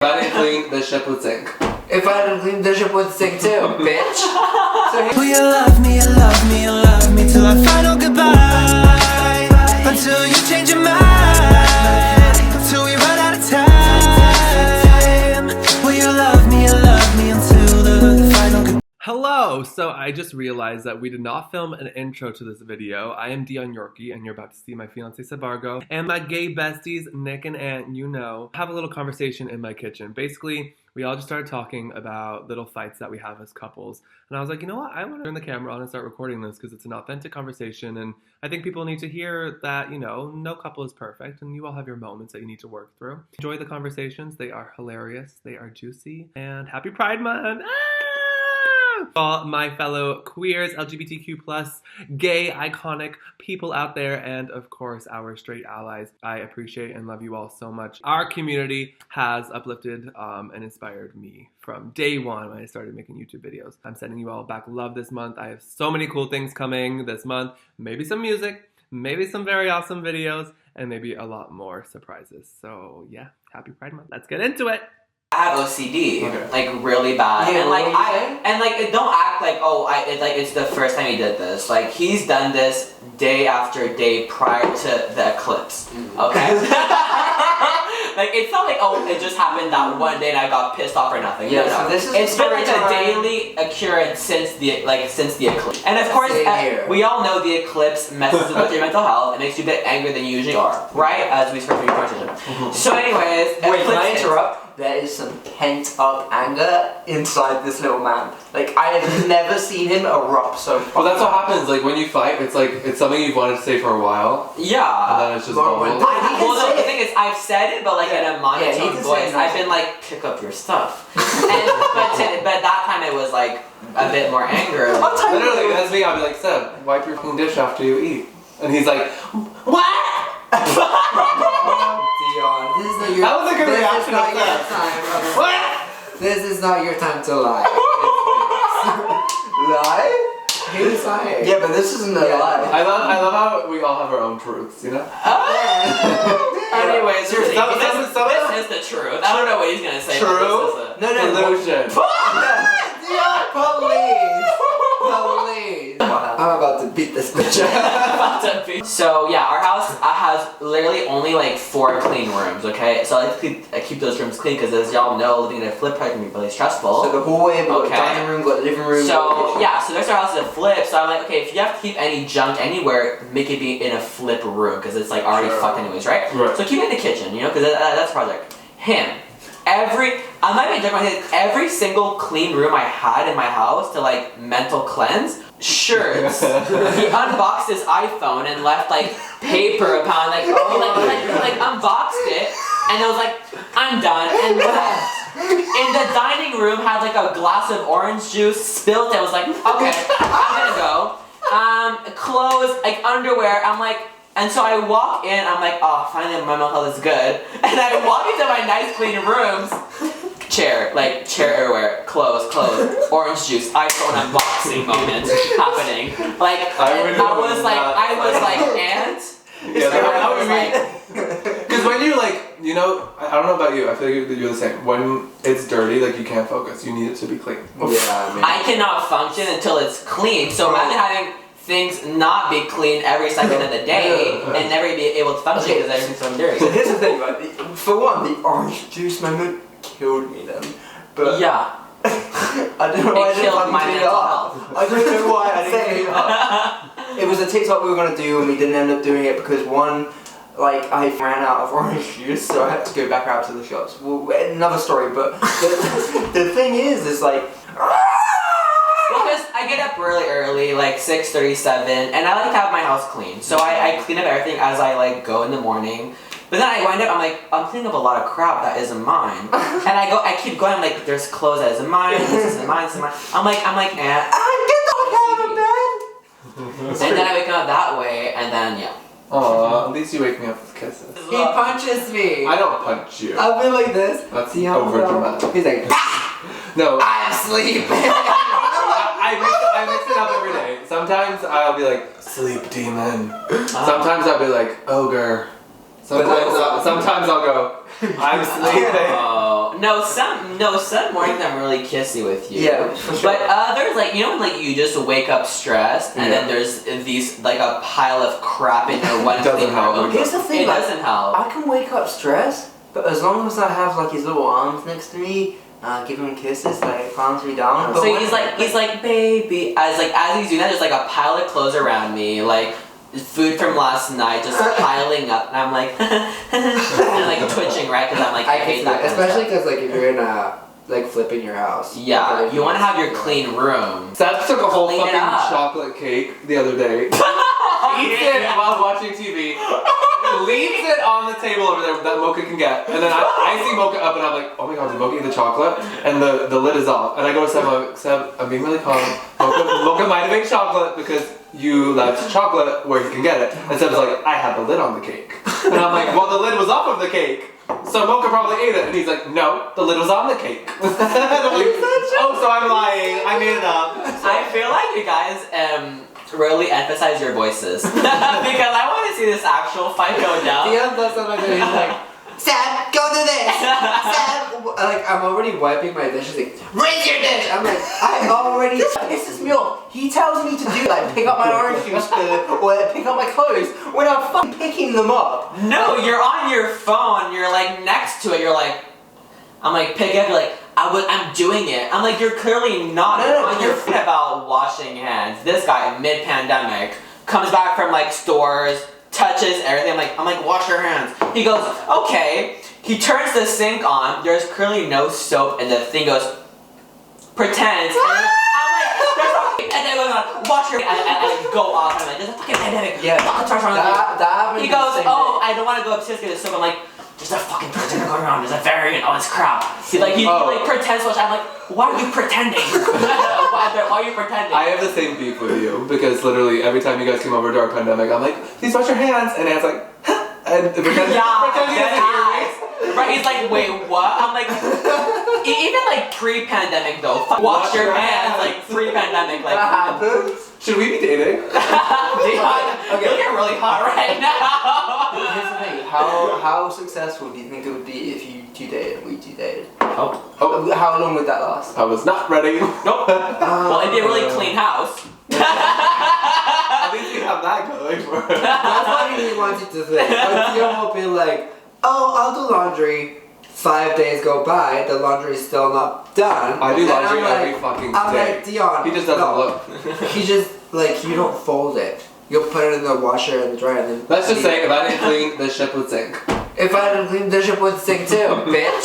If I didn't clean, the ship would sink. If I didn't clean, the ship would sink too, bitch. So will you love me, you love me, you love me till our final goodbye? Until you change your mind, until we run out of time. Will you love me until the final goodbye? Hello! So I just realized that we did not film an intro to this video. I am Dion, and you're about to see my fiance Sabargo and my gay besties Nick and Ant, have a little conversation in my kitchen. Basically, we all just started talking about little fights that we have as couples. And I was like, you know what? I want to turn the camera on and start recording this because it's an authentic conversation. And I think people need to hear that, no couple is perfect. And you all have your moments that you need to work through. Enjoy the conversations. They are hilarious. They are juicy. And happy Pride Month! All my fellow queers, LGBTQ+, gay, iconic people out there, and of course our straight allies. I appreciate and love you all so much. Our community has uplifted and inspired me from day one when I started making YouTube videos. I'm sending you all back love this month. I have so many cool things coming this month. Maybe some music, maybe some very awesome videos, and maybe a lot more surprises. So yeah, happy Pride Month. Let's get into it. I have OCD, like really bad, yeah, and don't act like it's the first time he did this. Like he's done this day after day prior to the eclipse. Okay, like it's not like it just happened that one day and I got pissed off or nothing. Yeah, no. So this is it's been like a daily occurrence since the eclipse. And of course, we all know the eclipse messes with your mental health. It makes you a bit angrier than you usually are, right? As we start to conversation. So, anyways, wait, can I interrupt? There is some pent-up anger inside this little man. Like, I have never seen him erupt so far. Well, that's what happens. Like, when you fight, it's like, it's something you've wanted to say for a while. Yeah. And then it's just bubble. Well, the thing is, I've said it, but like in a monotone voice. I've been like, pick up your stuff. but that time it was like a bit more anger. Literally, that's me. I'll be like, Seb, wipe your fucking dish after you eat. And he's like, what? Dion, that was a good reaction. This is not your time to lie. Lie? Who's lying? Yeah, but this isn't a lie. I love how we all have our own truths, Anyways, seriously, this is the truth. I don't know what he's gonna say. True? No, illusion. Dion, police! I'm about to beat this bitch. So yeah, our house has literally only like 4 clean rooms, okay? So I keep those rooms clean because as y'all know, living in a flip part can be really stressful. So the hallway, got dining room, got living room. So yeah, so there's our house is a flip. So I'm like, okay, if you have to keep any junk anywhere, make it be in a flip room because it's like already fucked anyways, right? So keep it in the kitchen, because that's a project. I'm not even joking, every single clean room I had in my house to like mental cleanse, shirts. He unboxed his iPhone and left like paper upon like unboxed it and it was like, I'm done and left. In the dining room had like a glass of orange juice, spilled it, was like, okay, I'm gonna go. Clothes, like underwear, I'm like, and so I walk in, I'm like, oh, finally my mental health is good. And I walk into my nice clean rooms, chair everywhere, clothes, orange juice, iPhone unboxing moment happening. Like, I was like, Ant? Because when you I don't know about you, I feel like you're the same. When it's dirty, like you can't focus. You need it to be clean. Yeah, I cannot function until it's clean. So imagine having things not be clean every second of the day and never be able to function because everything's so dirty. So here's the thing, right? For one, the orange juice moment killed me then. But yeah. I don't know why I didn't clean it up. I don't know why I didn't clean it up. It was a TikTok we were going to do and we didn't end up doing it because one, I ran out of orange juice, so I had to go back out to the shops. Well, another story, but the thing is like... Because I get up really early, like 6:37, and I like to have my house clean. So I clean up everything as I go in the morning. But then I wind up, I'm cleaning up a lot of crap that isn't mine. And I keep going, I'm like, there's clothes that isn't mine, this isn't mine, this isn't mine. I'm like, get the fuck out of bed! And then I wake up that way, and then, yeah. Aw, at least you wake me up with kisses. He punches me! I don't punch you. I'll be like this. That's over dramatic. He's like, no. I'm sleeping! I mix it up every day. Sometimes I'll be like, sleep demon. Sometimes I'll be like, ogre. Sometimes I'll go, I'm sleeping. some mornings I'm really kissy with you. Yeah, for sure. But others, like, you know when like you just wake up stressed and then there's these like a pile of crap in your one doesn't help. room. Here's the thing, It doesn't help. I can wake up stressed, but as long as I have like his little arms next to me, give him kisses, like calms me down. So he's like, baby. As he's doing that, there's like a pile of clothes around me, like food from last night just piling up, and I'm like, and like twitching, right? Because I'm like, I hate that. Especially because like if you're in like flipping your house. Yeah, you want to have your clean room. Seth took a whole Clean it fucking up. chocolate cake the other day. Eats it while watching TV. Leaves it on the table over there that Mocha can get. And then I see Mocha up and I'm like, oh my god, did Mocha eat the chocolate? And the lid is off. And I go to Seb, I'm like, Seb, I'm being really calm. Mocha might have ate chocolate because you left chocolate where you can get it. And Seb's like, I had the lid on the cake. And I'm like, well, the lid was off of the cake. So Mocha probably ate it. And he's like, no, the lid was on the cake. And I'm like, oh, so I'm lying. I made it up. I feel like you guys really emphasize your voices because I want to see this actual fight go down. Dion does something like that. He's like, Sam, go do this. Sam, like I'm already wiping my dishes. Like, raise your dish. I'm like, I already pisses me off. He tells me to do like pick up my orange juice or pick up my clothes when I'm fucking picking them up. No, you're on your phone. You're like next to it. You're like, I'm like pick it up. You're like, I'm doing it. I'm like, you're clearly not on your phone about washing hands. This guy, mid-pandemic, comes back from like stores, touches everything. I'm like, wash your hands. He goes, okay. He turns the sink on. There's clearly no soap, and the thing goes, pretends. And I'm like, there's a pandemic going on. Wash your hands. And go off. I'm like, there's a fucking pandemic. Yeah. He goes, oh, I don't want to go upstairs to get the soap. I'm like, there's a fucking pandemic going on. There's a variant. Oh, it's crap. He pretends. So I'm like, why are you pretending? Why are you pretending? I have the same beef with you because literally every time you guys come over to our pandemic, I'm like, please wash your hands, and Anne's like, huh? And pretends he doesn't hear me. Right? He's like, wait, what? I'm like, even like pre-pandemic though. Wash your hands, like pre-pandemic, like. Should we be dating? Dion, you're looking really hot right now. Here's the thing. How successful do you think it would be if you two dated and we two dated? Oh. How long would that last? I was not ready. Nope. Well, it'd be a really clean house. At least we have that going for it. that's what he wanted to say. But Dion will be like, oh, I'll do laundry. 5 days go by, the laundry is still not done. I do And laundry I'm every fucking I'm day. like, Dion. He just doesn't look. He just, like, you don't fold it. You'll put it in the washer and the dryer and then... Let's just say, if I didn't clean, this ship would sink. If I didn't clean, the ship would sink too, bitch.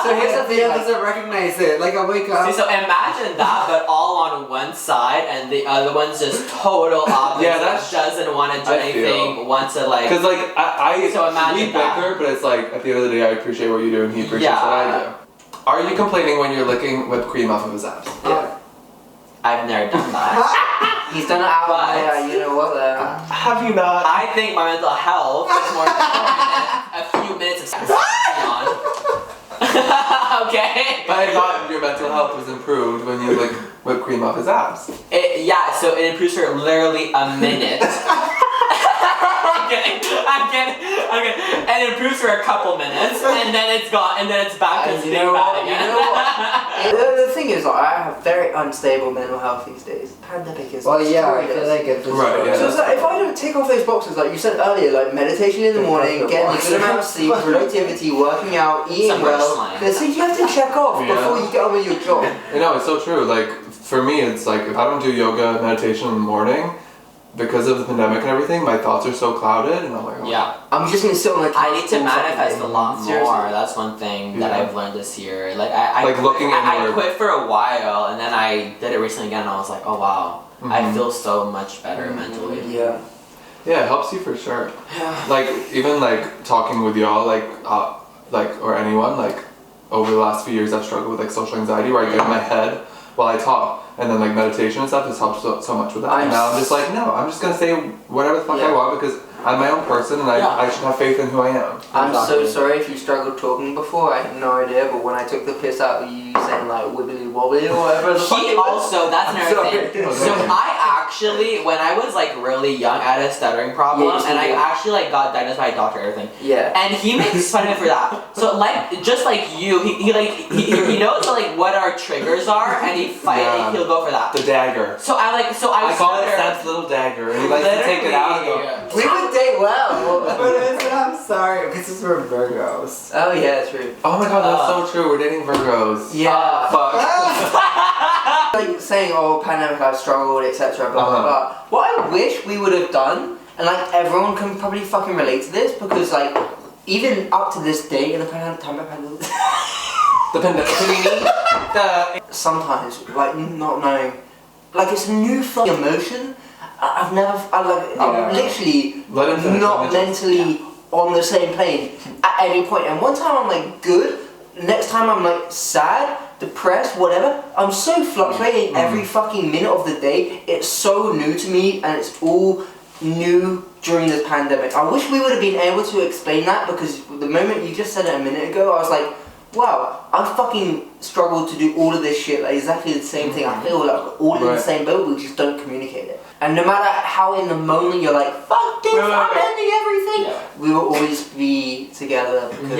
So here's the thing, Dion doesn't recognize it. Like, I wake up... See, so imagine that, but all on one side, and the other one's just total opposite. Yeah, that doesn't want to do anything, wants to like... Because, like, So imagine we bicker, but it's like, at the end of the day, I appreciate what you do, and he appreciates what I do. Are you complaining when you're licking whipped cream off of his abs? Yeah. I've never done that. He's done it out there, you know what, Have you not? I think my mental health is more important a few minutes of sex on. Okay? But I thought your mental health was improved when you lick whipped cream off his abs. Yeah, so it improves for literally a minute. I'm kidding. And it improves for a couple minutes, and then it's gone, and then it's back to being bad again. The thing is, like, I have very unstable mental health these days. Pandemic is. Well, yeah, I feel like it's just... Right, yeah. So it's like, if I don't tick off those boxes, like you said earlier, like meditation in the morning, getting a good amount of sleep, productivity, working out, eating Some well, slang. there's things you have to check off before you get on with your job. You know, it's so true. Like, for me, it's like, if I don't do yoga, meditation in the morning, because of the pandemic and everything, my thoughts are so clouded, and I'm like, oh. Yeah. I'm just gonna sit on the couch. I need to manifest a lot more. Seriously. That's one thing that Yeah. I've learned this year. Like I Like looking I inward. quit for a while, and then I did it recently again, and I was like, oh wow, I Mhm. feel so much better mentally. Yeah. Yeah, it helps you for sure. Like, even like talking with y'all, like or anyone, like over the last few years, I've struggled with like social anxiety, where I get in my head while I talk, and then like meditation and stuff has helped so much with that. And now I'm just like, no, I'm just gonna say whatever the fuck I want because I'm my own person, and I should have faith in who I am. I'm so sorry if you struggled talking before. I had no idea, but when I took the piss out of you saying like wibbly wobbly or whatever the fuck He it was, also, that's I'm another sorry. thing. So I actually, when I was like really young, I had a stuttering problem, and I actually like got diagnosed by a doctor and everything. Yeah. And he makes fun of me for that. So like, just like you, he knows like what our triggers are, and he'll go for that. The dagger. So I call it Sam's little dagger, and he likes to take it out and go. We would date well. But I'm sorry, because we're Virgos. Oh yeah, true. Oh my god, that's so true. We're dating Virgos. Yeah. Fuck. Like saying, oh, pandemic, I've struggled, etc. Blah blah blah. What I wish we would have done, and like everyone can probably fucking relate to this, because like even up to this day in the pandemic, sometimes like not knowing, like it's a new fucking emotion. I'm literally not mentally on the same plane at any point. And one time I'm like good, next time I'm like sad, depressed, whatever. I'm so fluctuating every fucking minute of the day. It's so new to me, and it's all new during this pandemic. I wish we would have been able to explain that, because the moment you just said it a minute ago, I was like, wow, I fucking struggled to do all of this shit, like exactly the same thing. I feel like we're all in the same boat, we just don't communicate it. And no matter how in the moment you're like, fuck this, I'm ending everything, we will always be together, because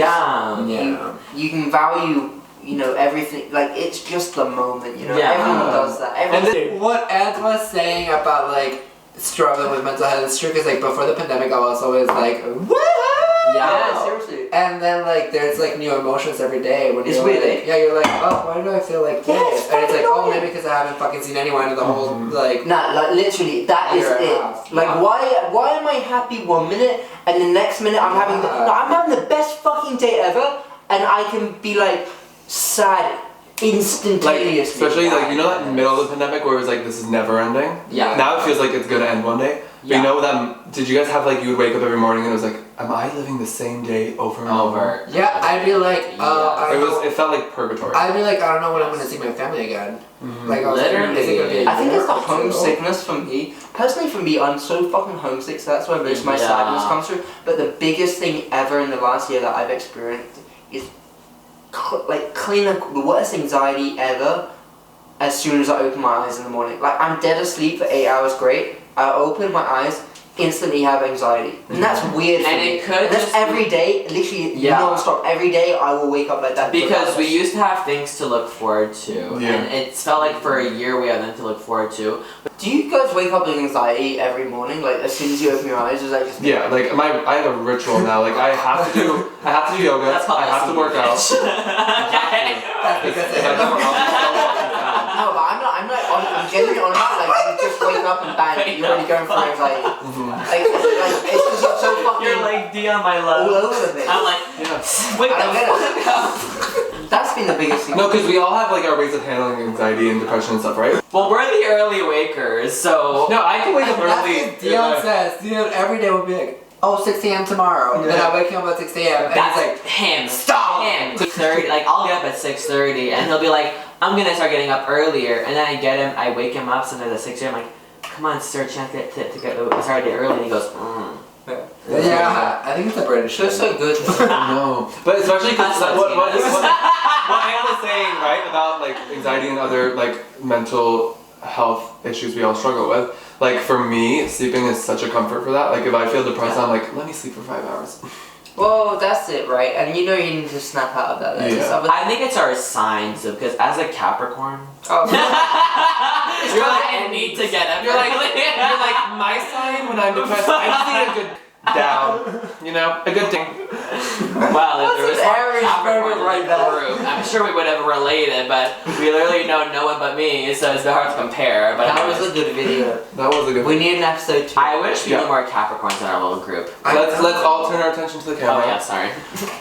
you can value, you know, everything, like it's just the moment, you know, everyone does that. And then what Ed was saying about like struggling with mental health is true, because like before the pandemic I was always like, woo! Yeah, seriously. And then like there's like new emotions every day when it's you're weird. Like, you're like, oh, why do I feel like this? And it's like, oh, maybe because I haven't fucking seen anyone in the whole like. Nah, like literally, that is it. Like, why am I happy 1 minute and the next minute I'm having the best fucking day ever, and I can be like sad instantaneously. Like, especially like, you know that middle of the pandemic where it was like, this is never ending? Yeah. Now it feels like it's gonna end one day. But you know that, did you guys have like, you would wake up every morning and it was like, am I living the same day over and over? Yeah, I'd be like, it felt like purgatory. I'd be like, I don't know when I'm gonna see my family again. Like, I was like, is it gonna be I think it's the homesickness for me. Personally, for me, I'm so fucking homesick, so that's where most of my sadness comes through. But the biggest thing ever in the last year that I've experienced is like the worst anxiety ever as soon as I open my eyes in the morning. Like, I'm dead asleep for 8 hours, great. I open my eyes, instantly have anxiety. And that's weird for me. That's every day, literally non-stop. Every day I will wake up like that. Because we used to have things to look forward to. And it felt like for a year we had them to look forward to. Do you guys wake up with anxiety every morning? Like, as soon as you open your eyes, is that just... Yeah, like I have a ritual now. Like, I have to do yoga. I have to work out. No, but I'm genuinely honest, like, you just wake up and bang, you're already going through anxiety. Like, it's because you're so fucking... You're like, Dion, my love. All over the place. I'm like, wake the fuck up. That's been the biggest thing. No, because we all have like our ways of handling anxiety and depression and stuff, right? Well, we're the early wakers, so... No, I can wake up early. Dion says, Dion every day will be like, oh, 6 a.m. tomorrow. Then I wake him up at 6 a.m. and That's he's like, him. Stop! Him. 6:30, like, I'll get up at 6:30, and he'll be like, I'm gonna start getting up earlier, and then I wake him up sometimes at 6 a.m. I'm like, come on, sir, chance to get started early, and he goes, Yeah, I think it's a British. They're so good. No, but especially because what Anne was saying, right, about like anxiety and other like mental health issues we all struggle with. Like for me, sleeping is such a comfort for that. Like if I feel depressed, I'm like, let me sleep for 5 hours. Well, that's it, right? And you know you need to snap out of that. I think it's our signs, because as a Capricorn, you're like, I need to get up. You're like my sign when I'm depressed. I just need a good down, you know, a good thing. Wow, if there was Aries Capricorn right in the group, I'm sure we would have related, but we literally know no one but me, so it's hard to compare. But that was a good video. That was a good. We need an episode 2. I wish we knew more Capricorns in our little group. Let's all turn our attention to the camera. Oh yeah, sorry.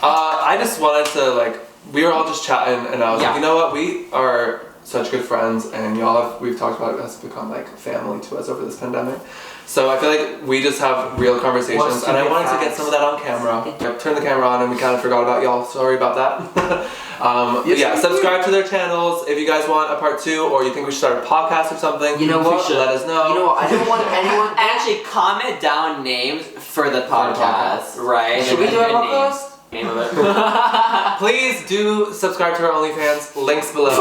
I just wanted to like, we were all just chatting, and I was like, you know what, we are such good friends, and we've talked about it has become like family to us over this pandemic. So I feel like we just have real conversations, and I wanted to get some of that on camera. Turn the camera on, and we kind of forgot about y'all. Sorry about that. Subscribe to their channels if you guys want a part 2, or you think we should start a podcast or something. You know what? Let us know. You know what? I don't want anyone. Actually, comment down names for the podcast, right? Should we do a podcast? Name of it. Please do subscribe to our OnlyFans. Links below.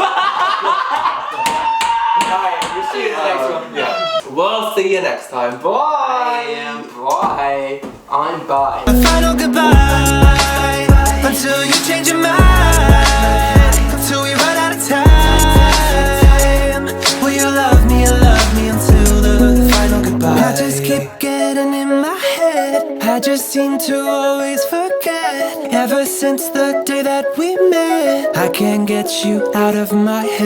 Alright, we'll see you in the next one. Yeah. We'll see you next time. Bye. Bye. I'm bye. A final goodbye until you change your mind, until we run out of time. Will you love me until the final goodbye? I just keep getting in my head, I just seem to always forget. Ever since the day that we met, I can't get you out of my head.